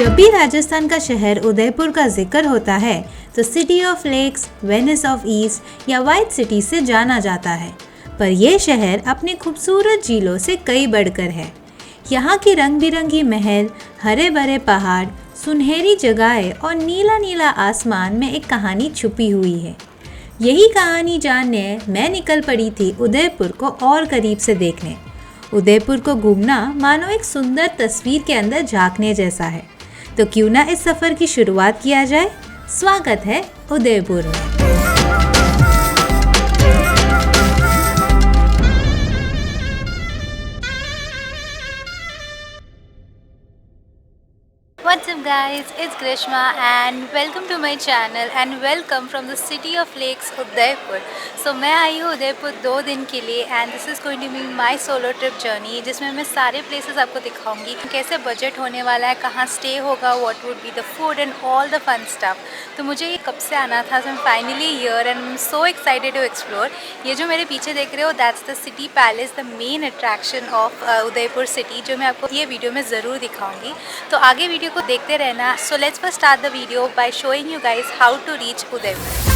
जब भी राजस्थान का शहर उदयपुर का जिक्र होता है तो city of lakes, Venice of east या व्हाइट सिटी से जाना जाता है। पर यह शहर अपने खूबसूरत झीलों से कई बढ़कर है। यहाँ की रंग बिरंगी महल, हरे भरे पहाड़, सुनहरी जगहें और नीला नीला आसमान में एक कहानी छुपी हुई है। यही कहानी जानने मैं निकल पड़ी थी उदयपुर को और करीब से देखने। उदयपुर को घूमना मानो एक सुंदर तस्वीर के अंदर झांकने जैसा है। तो क्यों ना इस सफ़र की शुरुआत किया जाए। स्वागत है उदयपुर में। What's up guys, it's Grishma and welcome to my channel and welcome from the city of lakes Udaipur. So मैं आई हूँ उदयपुर 2 दिन के लिए and this is going to be my solo trip journey जिसमें मैं सारे places आपको दिखाऊंगी, कैसे बजट होने वाला है, कहाँ stay होगा, what would be the food and all the fun stuff. तो मुझे ये कब से आना था, so I'm finally here and I'm so excited to explore. ये जो मेरे पीछे देख रहे हो that's the city palace, the main attraction of Udaipur city, जो मैं आपको ये वीडियो में ज़रूर दिखाऊंगी। तो आगे वीडियो को देखते रहना। So let's first start the video by showing you guys how to reach Udaipur.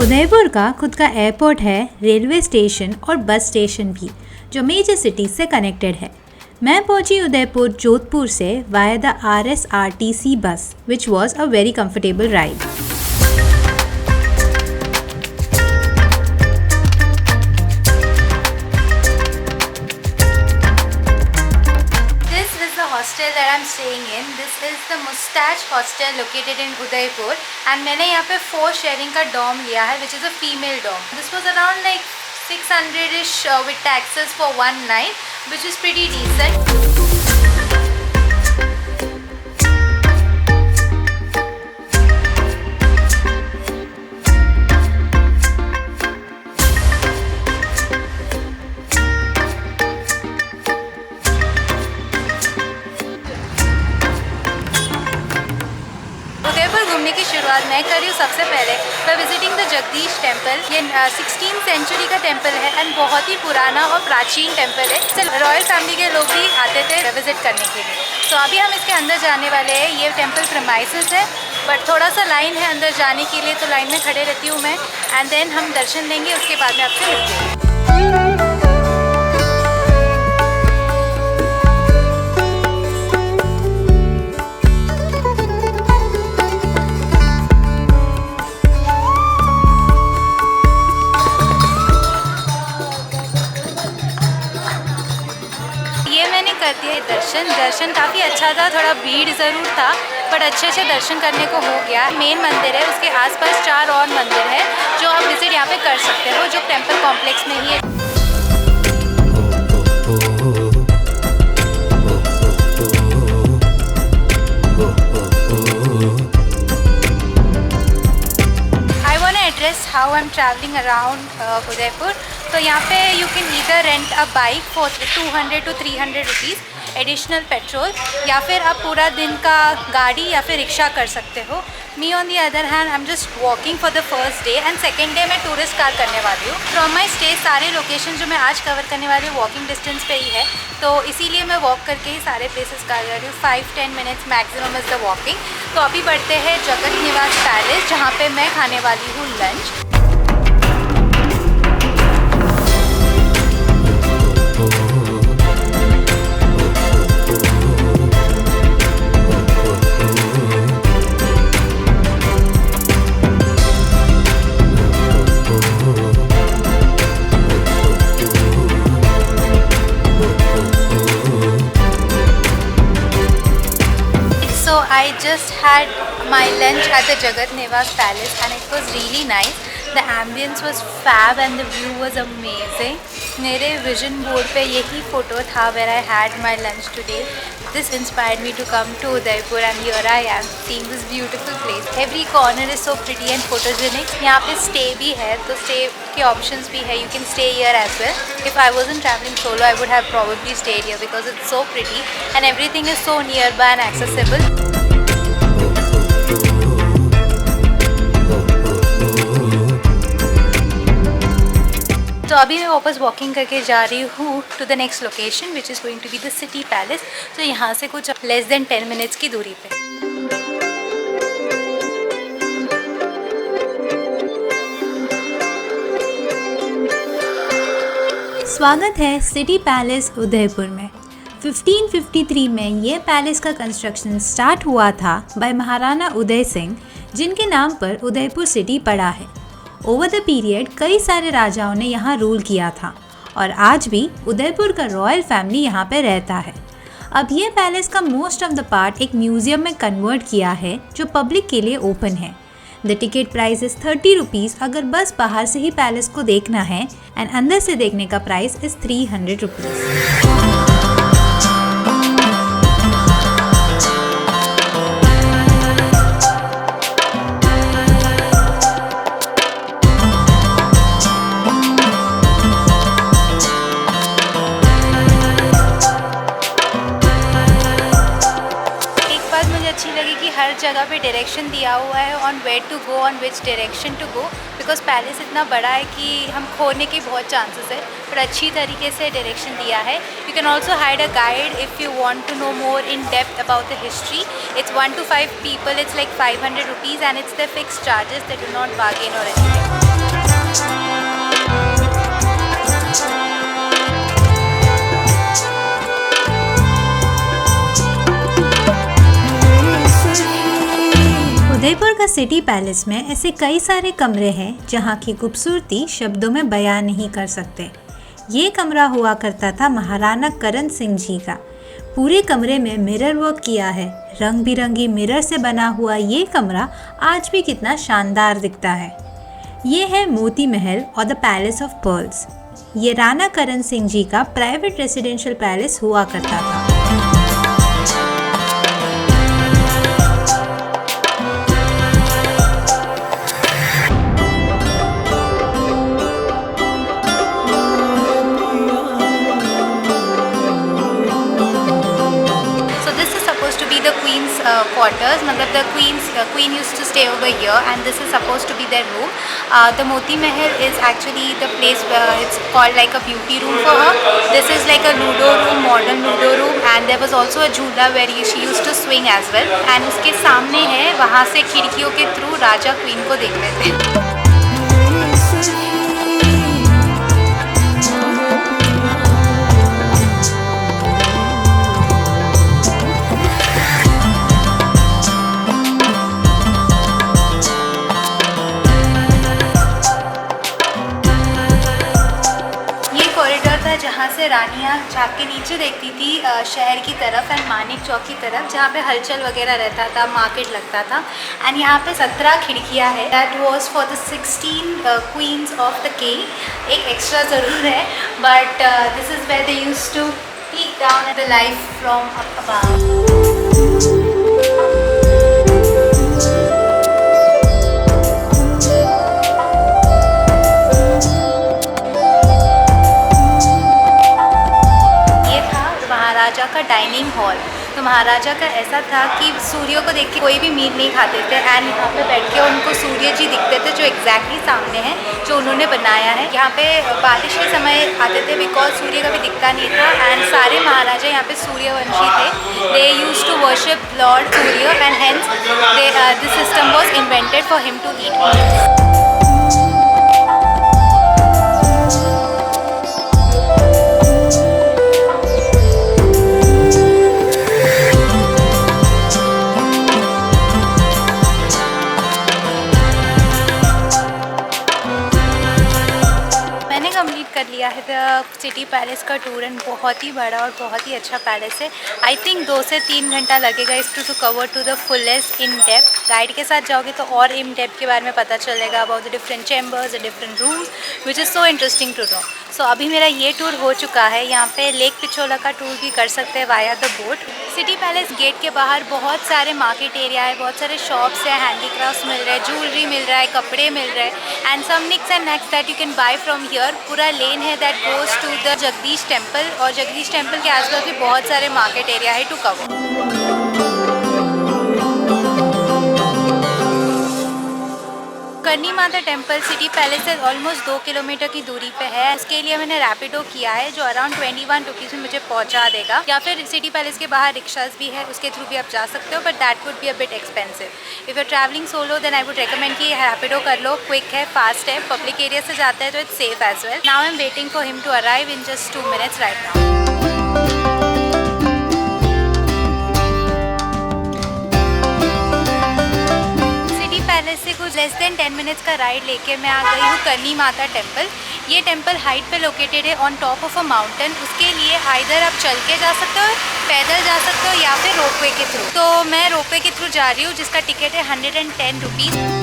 Udaipur का खुद का एयरपोर्ट है, रेलवे स्टेशन और बस स्टेशन भी, जो मेजर सिटीज से कनेक्टेड है। मैं पहुंची उदयपुर जोधपुर से वाया द RSRTC बस, which was a very comfortable ride. Hostel that I'm staying in. This is the Mustache Hostel located in Udaipur and मैंने यहाँ पे 4 sharing का dorm लिया है, which is a female dorm. This was around like 600ish with taxes for one night, which is pretty decent. घूमने की शुरुआत मैं कर रही हूँ सबसे पहले by visiting the Jagdish temple. ये 16th सेंचुरी का टेम्पल है एंड बहुत ही पुराना और प्राचीन टेम्पल है। रॉयल फैमिली के लोग भी आते थे विजिट करने के लिए। तो अभी हम इसके अंदर जाने वाले हैं। ये टेम्पल प्रेमाइसेस है बट थोड़ा सा लाइन है अंदर जाने के लिए, तो लाइन में खड़े रहती हूँ मैं एंड देन हम दर्शन लेंगे, उसके बाद में आपसे मिलते हैं। कर दिया दर्शन काफ़ी अच्छा था। थोड़ा भीड़ ज़रूर था बट अच्छे से दर्शन करने को हो गया। मेन मंदिर है, उसके आसपास 4 और मंदिर है जो आप विजिट यहाँ पे कर सकते हो, जो टेम्पल कॉम्प्लेक्स में ही है। I wanna address how I'm traveling around Udaipur. तो यहाँ पे you can either rent a bike for 200 to 300 rupees additional petrol, या फिर आप पूरा दिन का गाड़ी या फिर रिक्शा कर सकते हो। Me on the other hand I am just walking for the first day and second day मैं टूरिस्ट कार करने वाली हूँ। फ्रॉम माई स्टे सारे लोकेशन जो मैं आज कवर करने वाली हूँ वॉकिंग डिस्टेंस पे ही है, तो इसीलिए मैं वॉक करके ही सारे प्लेसेस कर रही हूँ। 5-10 minutes maximum is the walking. तो अभी बढ़ते हैं जगत निवास पैलेस, जहाँ पर मैं खाने वाली हूँ lunch. I just had my lunch at the Jagat Niwas Palace and it was really nice. The ambience was fab and the view was amazing. मेरे vision board पे यही photo था where I had my lunch today. This inspired me to come to Udaipur and here I am seeing this beautiful place. Every corner is so pretty and photogenic. यहाँ पे stay भी है, तो stay के options भी है. You can stay here as well. If I wasn't traveling solo, I would have probably stayed here because it's so pretty and everything is so nearby and accessible. तो अभी मैं वापस वॉकिंग करके जा रही हूँ to the next location which is going to be the city palace. तो यहाँ से कुछ लेस देन 10 मिनट्स की दूरी पे। स्वागत है सिटी पैलेस उदयपुर में। 1553 में ये पैलेस का कंस्ट्रक्शन स्टार्ट हुआ था बाय महाराणा उदय सिंह, जिनके नाम पर उदयपुर सिटी पड़ा है। ओवर द पीरियड कई सारे राजाओं ने यहाँ रूल किया था और आज भी उदयपुर का रॉयल फैमिली यहाँ पे रहता है। अब ये पैलेस का मोस्ट ऑफ द पार्ट एक म्यूजियम में कन्वर्ट किया है जो पब्लिक के लिए ओपन है। The ticket price is 30 rupees अगर बस बाहर से ही पैलेस को देखना है, एंड अंदर से देखने का प्राइस इज़ 300 रुपीज़। हर जगह पे डायरेक्शन दिया हुआ है on where to go, on which direction to go, because palace इतना बड़ा है कि हम खोने के बहुत चांसेस है, पर अच्छी तरीके से डायरेक्शन दिया है। You can also hire a guide if you want to know more in depth about the history. It's 1 to 5 people, it's like 500 rupees and it's the fixed charges, they do not bargain or anything. Udaipur का city palace में ऐसे कई सारे कमरे हैं जहाँ की खूबसूरती शब्दों में बयान नहीं कर सकते। ये कमरा हुआ करता था महाराणा करण सिंह जी का। पूरे कमरे में मिरर वर्क किया है। रंग बिरंगी मिरर से बना हुआ ये कमरा आज भी कितना शानदार दिखता है। ये है मोती महल और द पैलेस ऑफ पर्ल्स। ये राणा करण सिंह जी का प्राइवेट रेसिडेंशियल पैलेस हुआ करता था। Quarters, matlab the queen used to stay over here, and this is supposed to be their room. The Moti Mahal is actually the place where it's called like a beauty room for her. This is like a ludo room, modern ludo room, and there was also a झूला where she used to swing as well. And उसके सामने है, वहाँ से खिड़कियों के through राजा queen को देख लेते हैं। जहाँ से रानियाँ झाँक के नीचे देखती थी शहर की तरफ एंड मानिक चौक की तरफ, जहाँ पे हलचल वगैरह रहता था, मार्केट लगता था। एंड यहाँ पे 17 खिड़कियाँ हैं। That was for the 16 queens of the king. एक एक्स्ट्रा ज़रूर है, but this is where they used to peek down at the life from up above. Maharaja का डाइनिंग हॉल। तो महाराजा का ऐसा था कि सूर्य को देख के कोई भी मीट नहीं खाते थे, एंड यहाँ पे बैठ के उनको सूर्य जी दिखते थे जो एग्जैक्टली सामने हैं, जो उन्होंने बनाया है। यहाँ पे बारिश के समय आते थे बिकॉज सूर्य कभी दिखता नहीं था, एंड सारे महाराजा यहाँ पे सूर्यवंशी थे। They used to worship lord Surya and hence this system was invented for him to eat. कर लिया है द सिटी पैलेस का टूर, एंड बहुत ही बड़ा और बहुत ही अच्छा पैलेस है। आई थिंक 2 से 3 घंटा लगेगा इस to cover to the fullest in depth. Guide के साथ जाओगे तो और इन डेप्थ के बारे में पता चलेगा about the different chambers, the different rooms, which is so interesting to know. So अभी मेरा ये टूर हो चुका है। यहाँ पे लेक पिछोला का टूर भी कर सकते हैं via the boat. City palace gate के बाहर बहुत सारे मार्केट एरिया है, बहुत सारे शॉप्स है, हैंडीक्राफ्ट्स मिल रहा है, ज्वेलरी मिल रहा है, कपड़े मिल रहे हैं, and some knicks and knacks that you can buy from here. पूरा लेन है that goes to the Jagdish temple, और जगदीश टेम्पल के आसपास भी बहुत सारे मार्केट एरिया है to cover. Karni Mata temple city palace से ऑलमोस्ट 2 किलोमीटर की दूरी पे है। उसके लिए मैंने रैपिडो किया है जो अराउंड 21 रुपीज़ में मुझे पहुंचा देगा, या फिर सिटी पैलेस के बाहर रिक्शाज भी है, उसके थ्रू भी आप जा सकते हो, but that would be a bit expensive. If you travelling solo then I would recommend कि रैपिडो कर लो, क्विक है, फास्ट है, पब्लिक एरिया से जाता है तो it's safe as well. Now I am waiting for him to arrive in just 2 minutes right now. Palace से कुछ लेस देन 10 मिनट्स का राइड लेके मैं आ गई हूँ करनी माता टेम्पल। ये टेम्पल हाइट पे लोकेटेड है on top of a mountain. उसके लिए आइदर आप चल के जा सकते हो, पैदल जा सकते हो, या फिर रोपवे के थ्रू। तो मैं रोपवे के थ्रू जा रही हूँ जिसका टिकट है 110 रुपीज़।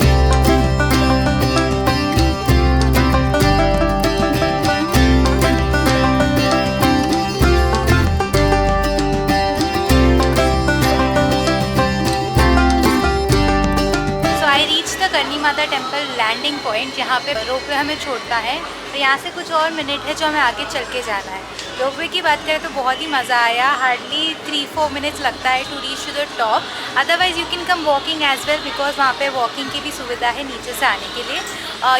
करनी माता टेम्पल लैंडिंग पॉइंट, यहाँ पे रोपवे हमें छोड़ता है, तो यहाँ से कुछ और मिनट है जो हमें आगे चल के जाना है। रोपवे की बात करें तो बहुत ही मज़ा आया। हार्डली 3-4 मिनट्स लगता है to reach to the top. Otherwise you can come walking as well, because वहाँ पे वॉकिंग की भी सुविधा है नीचे से आने के लिए।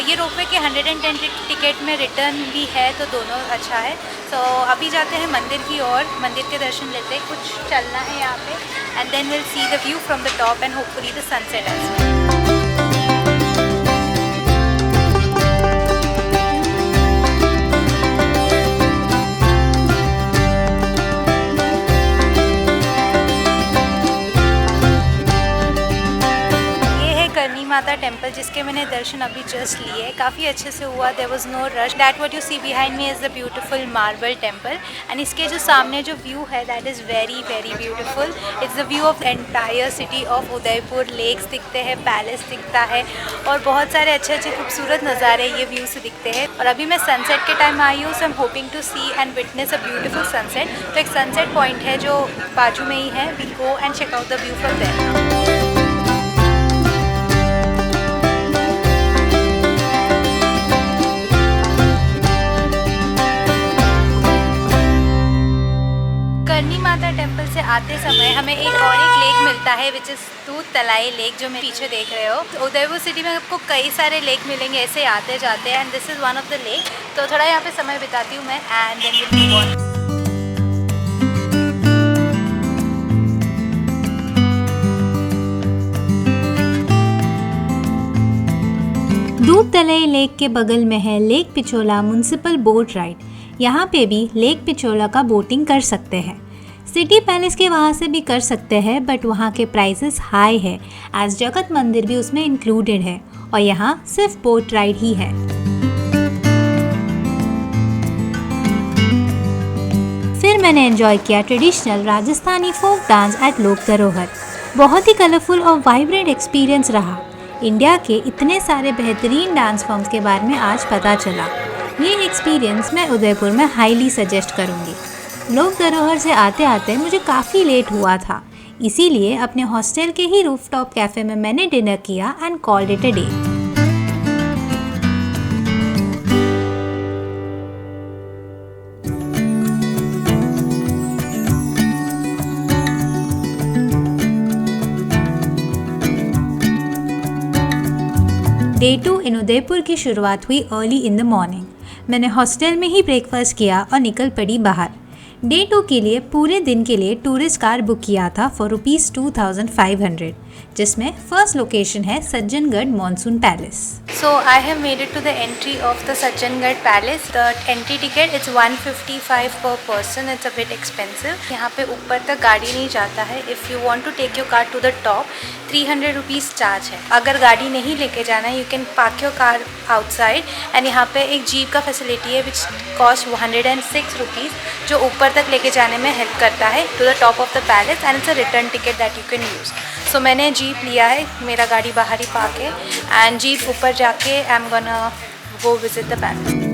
ये रोपवे के 110 टिकट में रिटर्न भी है, तो दोनों अच्छा है। तो अभी जाते हैं मंदिर की ओर, मंदिर के दर्शन लेते हैं। कुछ चलना है यहाँ पे and then will see the view from the top and hopefully the sunset as well. Karni Mata temple जिसके मैंने दर्शन अभी जस्ट लिए, काफ़ी अच्छे से हुआ। There was no rush. That what you see behind me is the beautiful marble temple, and इसके जो सामने जो व्यू है that is very very beautiful. It's the view of entire city of Udaipur. Lakes दिखते हैं, पैलेस दिखता है, और बहुत सारे अच्छे अच्छे खूबसूरत नज़ारे ये व्यू से दिखते हैं। और अभी मैं सनसेट के टाइम आई हूँ, so I am hoping to see and witness a beautiful sunset. तो एक सनसेट पॉइंट है जो बाजू में ही है, we go and check out the view from there. Karni Mata temple से आते समय हमें एक लेक मिलता है विच इज़ दूध तलाई लेक, जो मैं पीछे देख रहे हो। तो उदयपुर सिटी में आपको कई सारे लेक मिलेंगे ऐसे आते जाते, and this is one of the lake. तो थोड़ा यहाँ पे समय बिताती हूँ मैं and then will move on. Doodh Talai lake के बगल में है lake Pichola municipal boat ride. यहाँ पे भी लेक पिछोला का बोटिंग कर सकते हैं। सिटी पैलेस के वहाँ से भी कर सकते हैं, बट वहाँ के प्राइसेस हाई है एज जगत मंदिर भी उसमें इंक्लूडेड है, और यहाँ सिर्फ बोट राइड ही है। फिर मैंने एंजॉय किया traditional Rajasthani folk dance at Lok Dharohar. बहुत ही कलरफुल और वाइब्रेंट एक्सपीरियंस रहा। इंडिया के इतने सारे बेहतरीन डांस फॉर्म्स के बारे में आज पता चला। ये एक्सपीरियंस मैं उदयपुर में हाईली सजेस्ट करूँगी। लोक धरोहर से आते आते मुझे काफ़ी लेट हुआ था, इसीलिए अपने हॉस्टल के ही रूफटॉप कैफ़े में मैंने डिनर किया and called it a day. Day 2 इन उदयपुर की शुरुआत हुई अर्ली इन द मॉर्निंग। मैंने हॉस्टल में ही ब्रेकफास्ट किया और निकल पड़ी बाहर। डे 2 के लिए पूरे दिन के लिए टूरिस्ट कार बुक किया था फॉर ₹2500, जिसमें फर्स्ट लोकेशन है Sajjangarh monsoon palace. So I have made it to the entry of the Sajjangarh Palace. The entry ticket is 155 per person. It's a bit expensive. यहाँ पे ऊपर तक गाड़ी नहीं जाता है. If you want to take your car to the top, 300 rupees charge है. अगर गाड़ी नहीं लेके जाना है, you can park your car outside. And यहाँ पे एक जीप का फैसिलिटी है which cost 106 rupees, जो ऊपर तक लेके जाने में हेल्प करता है to the top of the palace, and it's a return ticket that you can use. So मैंने जीप लिया है, मेरा गाड़ी बाहर ही पार्क है, एंड जीप ऊपर जाके आई am gonna go visit the palace.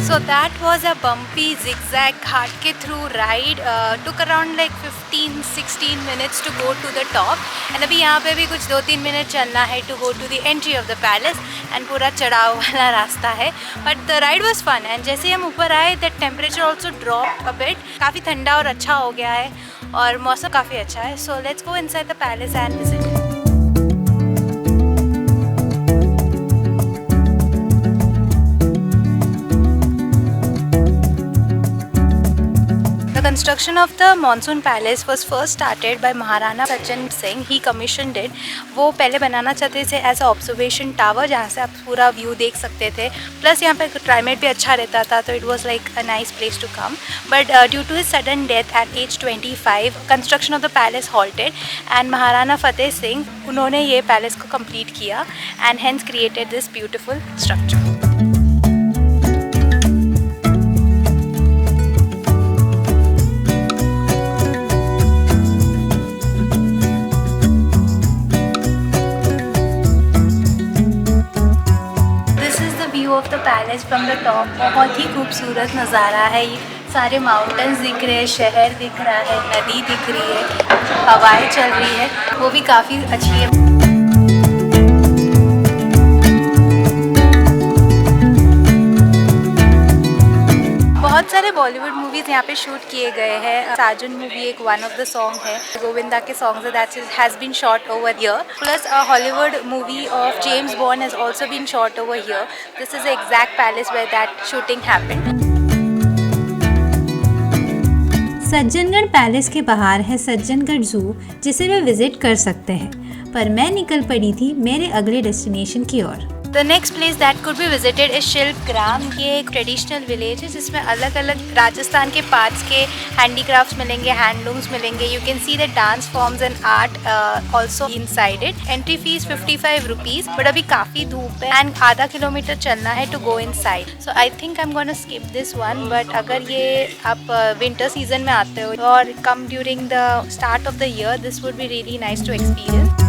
So that was a bumpy zigzag घाट के through ride. Took around like 50 15-16 minutes to go to the top. And अभी यहाँ पे भी कुछ 2-3 मिनट चलना है to go to the entry of the palace. And पूरा चढ़ाव वाला रास्ता है, but the ride was fun. And जैसे ही हम ऊपर आए the temperature also drop a bit. काफ़ी ठंडा और अच्छा हो गया है और मौसम काफ़ी अच्छा है. So let's go inside the palace and visit. The construction of the Monsoon Palace was first started by Maharana Sachin Singh. He commissioned it. वो पहले बनाना चाहते थे एज अ ऑब्जर्वेशन टावर जहाँ से आप पूरा व्यू देख सकते थे. प्लस यहाँ पे क्लाइमेट भी अच्छा रहता था, तो it was like a nice place to come. But due to his sudden death at age 25, construction of the palace halted and Maharana Fateh Singh उन्होंने ये पैलेस को कंप्लीट किया and hence created this beautiful structure. Of the palace from the top. बहुत ही खूबसूरत नज़ारा है. ये सारे माउंटेन्स दिख रहे हैं, शहर दिख रहा है, नदी दिख रही है, हवाएं चल रही है, वो भी काफ़ी अच्छी है. बहुत सारे बॉलीवुड मूवीज़ यहाँ पे शूट किए गए हैं. साजन मूवी एक वन ऑफ द सॉन्ग है, गोविंदा के सॉन्ग्स है, that has been shot over here. Plus a Hollywood movie of James Bond has also been shot over here. This is the exact palace where that shooting happened. Sajjangarh palace के बाहर है सज्जनगढ़ जू, जिसे वे visit कर सकते हैं. पर मैं निकल पड़ी थी मेरे अगले डेस्टिनेशन की ओर. The next place that could be visited is Shilpgram. ये एक ट्रेडिशनल विलेज है जिसमें अलग अलग राजस्थान के पार्ट्स के हैंडीक्राफ्ट्स मिलेंगे, हैंडलूम्स मिलेंगे. You can see the dance forms and art also inside it. Entry fees 55 rupees, but अभी काफ़ी धूप है एंड आधा किलोमीटर चलना है to go inside. So I think I am gonna skip this one. But अगर ये आप विंटर सीजन में आते हो और come during the start of the year, this would be really nice to experience.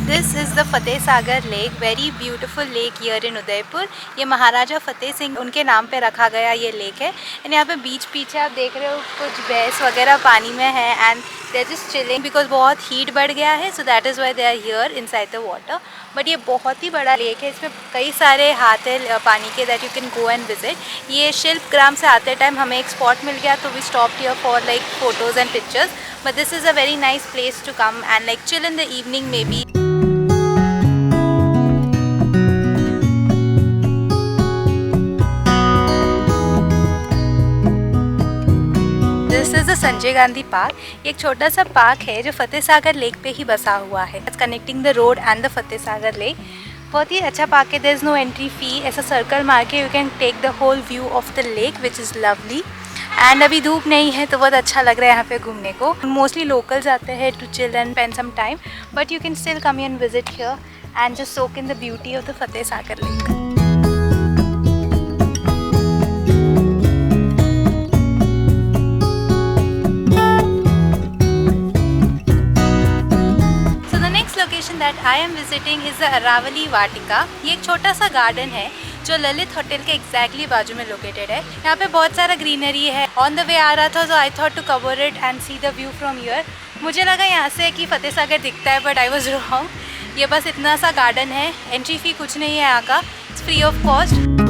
This is the Fateh Sagar lake. Very beautiful lake here in Udaipur. ये महाराजा फतेह सिंह उनके नाम पे रखा गया ये लेक है. एंड यहाँ पे बीच पीछे आप देख रहे हो कुछ भैंस वगैरह पानी में है and they are just chilling because बहुत हीट बढ़ गया है. So that is why they are here inside the water. But ये बहुत ही बड़ा लेक है. इसमें कई सारे हाथ है पानी के that you can go and visit. ये शिल्पग्राम से आते टाइम हमें एक स्पॉट मिल गया, तो we stopped here for like photos and pictures. But this is a very nice place to come and like chill in the evening maybe. This is the Sanjay Gandhi park. ये एक छोटा सा park है जो फतेह Sagar lake पे ही बसा हुआ है. It's connecting the road and the Fateh Sagar lake. बहुत ही अच्छा पार्क है. There is no entry fee. ऐसा सर्कल मार के you can take the whole view of the lake which is lovely. And अभी धूप नहीं है तो बहुत अच्छा लग रहा है यहाँ पे घूमने को. मोस्टली लोकल्स आते हैं to chill and spend some time, but you can still come and visit here and just soak in the beauty of the Fateh Sagar lake. That I am visiting is the Aravalli Vatika. ये एक छोटा सा garden है जो Lalit hotel के exactly बाजू में located है. यहाँ पे बहुत सारा ग्रीनरी है. ऑन द वे आ रहा था, so I thought to cover it and see the view from here. मुझे लगा यहाँ से कि फतेह सागर दिखता है, बट आई वॉज रॉन्ग. ये बस इतना सा गार्डन है. एंट्री फ़ी कुछ नहीं है यहाँ का. It's free of cost.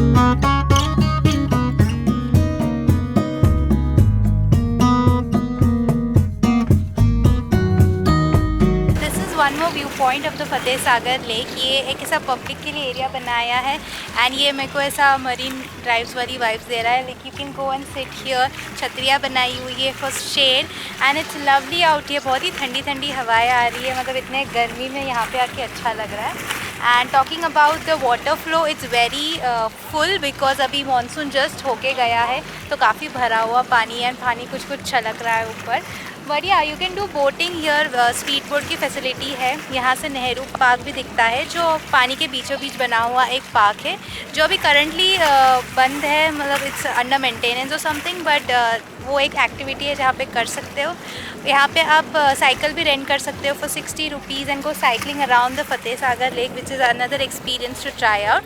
One more view point of the Fateh Sagar lake. ये एक ऐसा पब्लिक के लिए एरिया बनाया है एंड ये मेरे को ऐसा मरीन ड्राइव्स वाली वाइब्स दे रहा है. Like you can go and sit here. छतरियाँ बनाई हुई है for shade and it's lovely out. ये बहुत ही ठंडी ठंडी हवाएं आ रही है. मतलब इतने गर्मी में यहाँ पे आके अच्छा लग रहा है. And talking about the water flow, it's very full because अभी मानसून जस्ट होके गया है, तो काफ़ी भरा हुआ पानी एंड पानी कुछ कुछ छलक रहा है ऊपर. बट या you can do boating here. Speed boat की फैसिलिटी है. यहाँ से नेहरू पार्क भी दिखता है जो पानी के बीचों बीच बना हुआ एक पार्क है जो अभी करंटली बंद है. मतलब इट्स अंडर मेंटेनेंस और समथिंग, बट वो एक एक्टिविटी है जहाँ पे कर सकते हो। यहाँ पे आप साइकिल भी रेंट कर सकते हो for 60 rupees and go cycling around the Fateh Sagar lake which is another experience to try out.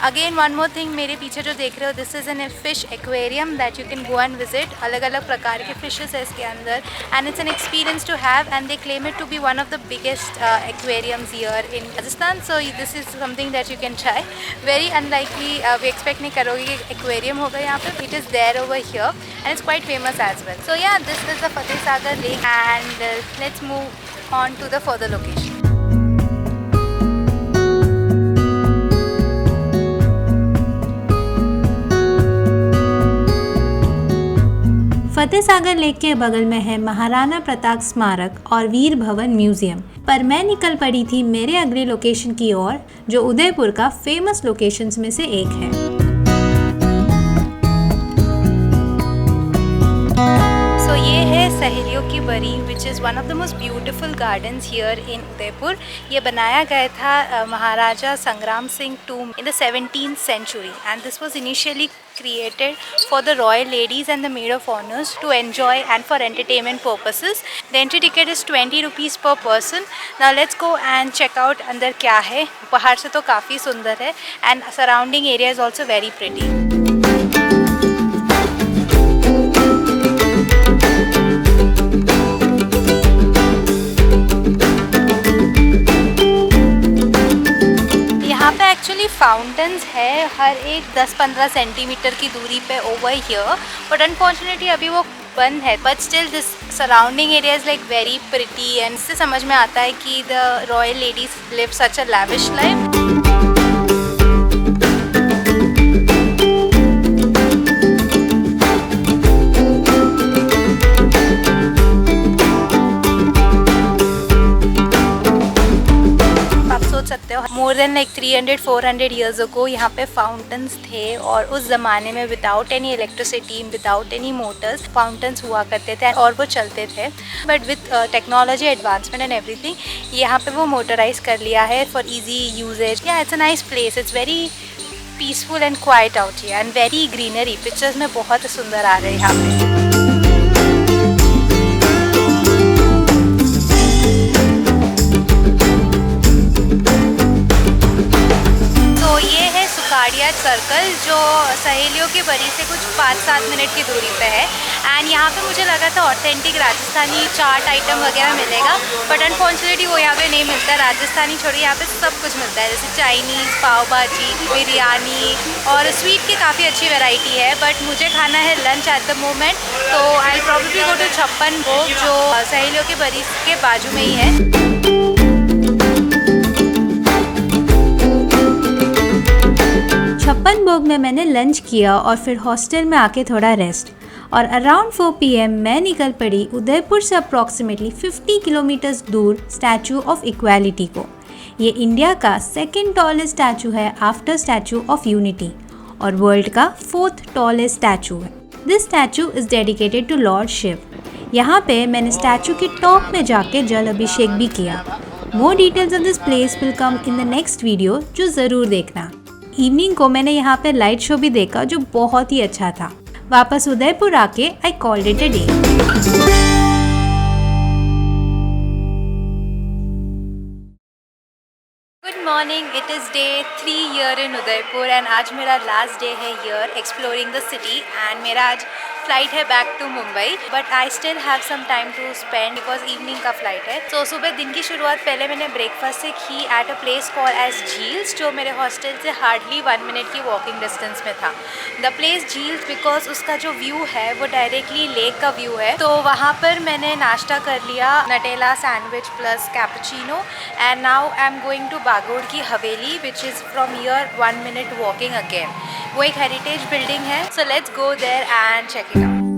Again one more thing, मेरे पीछे जो देख रहे हो this is an fish aquarium that you can go and visit. अलग अलग प्रकार के फिशेस है इसके अंदर and it's an experience to have and they claim it to be one of the biggest aquariums here in Rajasthan. So this is something that you can try. Very unlikely we expect नहीं करोगे कि aquarium होगा यहाँ पे। It is there over here and it's quite famous as well. So yeah this is the Fateh Sagar lake and let's move on to the further location. Fateh Sagar lake के बगल में है महाराणा प्रताप स्मारक और वीर भवन म्यूजियम। पर मैं निकल पड़ी थी मेरे अगले लोकेशन की ओर, जो उदयपुर का फेमस लोकेशंस में से एक है। So ये है सहेलियों की बरी which is one of the most beautiful gardens here in Udaipur. ये बनाया गया था महाराजा संग्राम सिंह टूम in the 17th century and this was initially created for the royal ladies and the maid of honors to enjoy and for entertainment purposes. The entry ticket is 20 rupees per person. Now let's go and check out अंदर क्या है। बाहर से तो काफ़ी सुंदर है and surrounding area is also very pretty. Actually fountains है हर एक 10-15 सेंटीमीटर की दूरी पे ओवर हियर, बट अनफॉर्चुनेटली अभी वो बंद है। But still this surrounding area is like very pretty and इससे समझ में आता है कि the royal ladies live such a lavish life. सकते हो more than like 300-400 years ago यहाँ पे फाउंटेन्स थे और उस ज़माने में without any electricity, without any Motors fountains हुआ करते थे और वो चलते थे। But with technology advancement and everything यहाँ पे वो मोटराइज कर लिया है फॉर इजी यूजेज। या it's a nice place, it's very peaceful and quite out here and very greenery. Pictures में बहुत सुंदर आ रहे हैं यहाँ पे। सुकाड़िया सर्कल जो सहेलियों की बरी से कुछ 5-7 मिनट की दूरी पे है एंड यहाँ पे मुझे लगा था ऑथेंटिक राजस्थानी चाट आइटम वगैरह मिलेगा, बट अनफॉर्चुनेटली वो यहाँ पे नहीं मिलता। राजस्थानी छोड़िए यहाँ पे सब कुछ मिलता है, जैसे चाइनीज़, पाव भाजी, बिरयानी और स्वीट की काफ़ी अच्छी वैरायटी है। बट मुझे खाना है लंच एट द मोमेंट, तो आई प्रॉब्ली गो टू छप्पन भोग जो सहेलियों की बरी के बाजू में ही है। छप्पन भोग में मैंने लंच किया और फिर हॉस्टल में आके थोड़ा रेस्ट, और अराउंड 4 PM मैं निकल पड़ी उदयपुर से अप्रॉक्सीमेटली 50 किलोमीटर्स दूर स्टैचू ऑफ इक्वालिटी को। ये इंडिया का 2nd टॉलेस्ट स्टैचू है आफ्टर स्टैचू ऑफ यूनिटी और वर्ल्ड का 4th टॉलेस्ट स्टैचू है। This statue is dedicated to lord Shiv. यहाँ पे मैंने स्टैचू के टॉप में जाके जल अभिषेक भी किया। More details of this place will come in the next video, जो ज़रूर देखना। इवनिंग को मैंने यहाँ पे लाइट शो भी देखा जो बहुत ही अच्छा था। वापस उदयपुर आके I called it a day. Good morning, it is day 3 here in Udaipur and आज मेरा लास्ट डे है here exploring the city and मेरा आज फ्लाइट है back to Mumbai, but I still have some time to spend because evening का flight है। तो सुबह दिन की शुरुआत पहले मैंने ब्रेकफास्ट से की at a place call as Jheel's, जो मेरे हॉस्टल से हार्डली 1 मिनट की वॉकिंग डिस्टेंस में था। द प्लेस झील्स बिकॉज उसका जो व्यू है वो डायरेक्टली लेक का व्यू है। तो वहाँ पर मैंने नाश्ता कर लिया, Nutella sandwich plus cappuccino, and now I am going to Bagore ki Haveli which is from here 1 minute walking again. वो एक हेरिटेज बिल्डिंग है, so let's go there and check it out.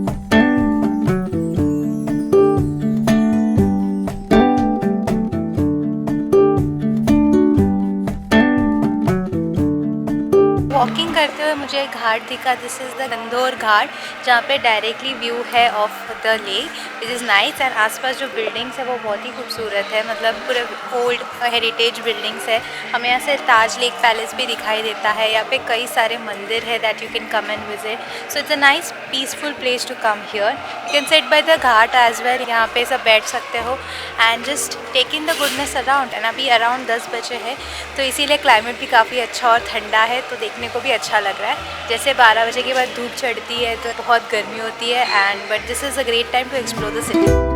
Walking करते हुए मुझे एक घाट दिखा। This is the Gangaur Ghat, जहाँ पे डायरेक्टली व्यू है of the lake which is nice. And आसपास जो बिल्डिंग्स है वो बहुत ही खूबसूरत है, मतलब पूरे ओल्ड हेरिटेज बिल्डिंग्स है। हमें यहाँ से ताज लेक पैलेस भी दिखाई देता है। यहाँ पे कई सारे मंदिर है that you can come and visit. So it's a nice peaceful place to come here. You can sit by the ghat as well. यहाँ पे सब बैठ सकते हो and just take in the goodness around. And अभी अराउंड 10 बजे है, तो इसीलिए क्लाइमेट भी काफ़ी अच्छा और ठंडा है, तो देखने को भी अच्छा लग रहा है। जैसे 12 बजे के बाद धूप चढ़ती है तो बहुत गर्मी होती है, and but this is a great time to explore the city.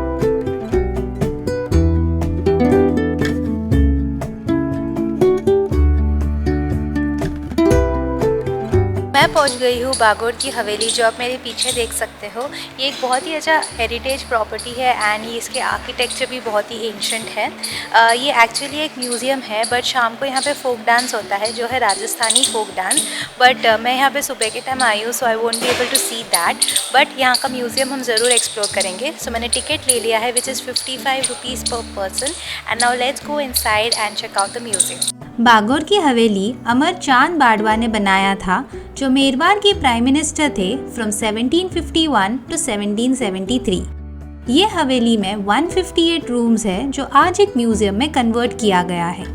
मैं पहुंच गई हूँ बागोर की हवेली, जो आप मेरे पीछे देख सकते हो। ये एक बहुत ही अच्छा हेरिटेज प्रॉपर्टी है एंड ये इसके आर्किटेक्चर भी बहुत ही एंशंट है। ये एक्चुअली एक म्यूज़ियम है, बट शाम को यहाँ पे फोक डांस होता है जो है राजस्थानी फोक डांस। बट मैं यहाँ पे सुबह के टाइम आई हूँ, so I won't be able to see that. But यहाँ का म्यूज़ियम हम ज़रूर एक्सप्लोर करेंगे। सो मैंने टिकट ले लिया है which is 55 rupees per person. And now let's go inside and check out the museum. Bagore की हवेली अमर चांद बाड़वा ने बनाया था, जो मेरवार के प्राइम मिनिस्टर थे फ्रॉम 1751 टू 1773। ये हवेली में 158 रूम्स है, जो आज एक म्यूजियम में कन्वर्ट किया गया है।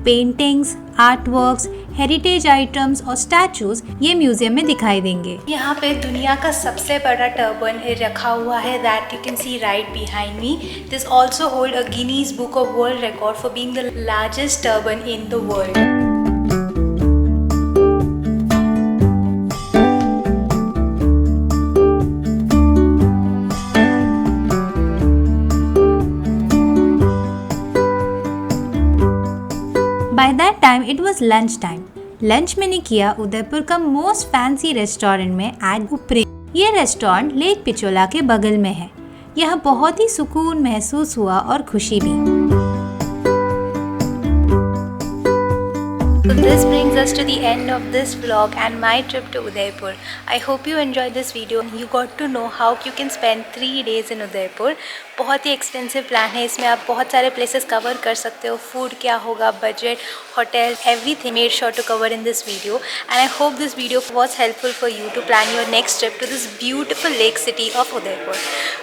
पेंटिंग्स, आर्टवर्क्स, हेरिटेज आइटम्स और स्टैचूज ये म्यूजियम में दिखाई देंगे। यहाँ पे दुनिया का सबसे बड़ा टर्बन रखा हुआ है that you can C right behind me. This also hold a Guinness book of world record for being the largest turban in the world. By that time it was lunch time. Lunch मैंने किया उदयपुर का most fancy restaurant में eight उपरे। ये restaurant lake Pichola के बगल में है। यहाँ बहुत ही सुकून महसूस हुआ और खुशी भी। So this brings us to the end of this vlog and my trip to Udaipur. I hope you enjoyed this video and you got to know how you can spend 3 days in Udaipur. बहुत ही expensive plan है, इसमें आप बहुत सारे places cover कर सकते हो। Food क्या होगा, budget, hotel, everything made sure to cover in this video. And I hope this video was helpful for you to plan your next trip to this beautiful lake city of Udaipur.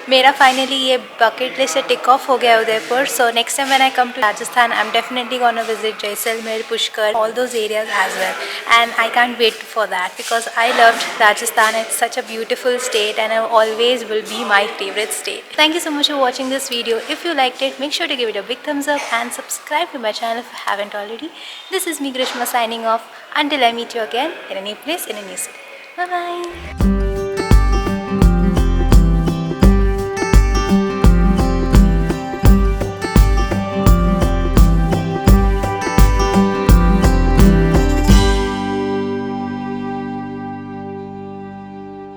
मेरा finally ये bucket list से टिक of हो गया है Udaipur. So next time when I come to Rajasthan I am definitely gonna visit Jaisalmer, Pushkar, all those areas as well, and I can't wait for that because I loved Rajasthan. It's such a beautiful state and it always will be my favorite state. Thank you so much for watching this video. If you liked it, make sure to give it a big thumbs up and subscribe to my channel if you haven't already. This is me, Grishma, signing off until I meet you again in a new place in a new city. Bye bye.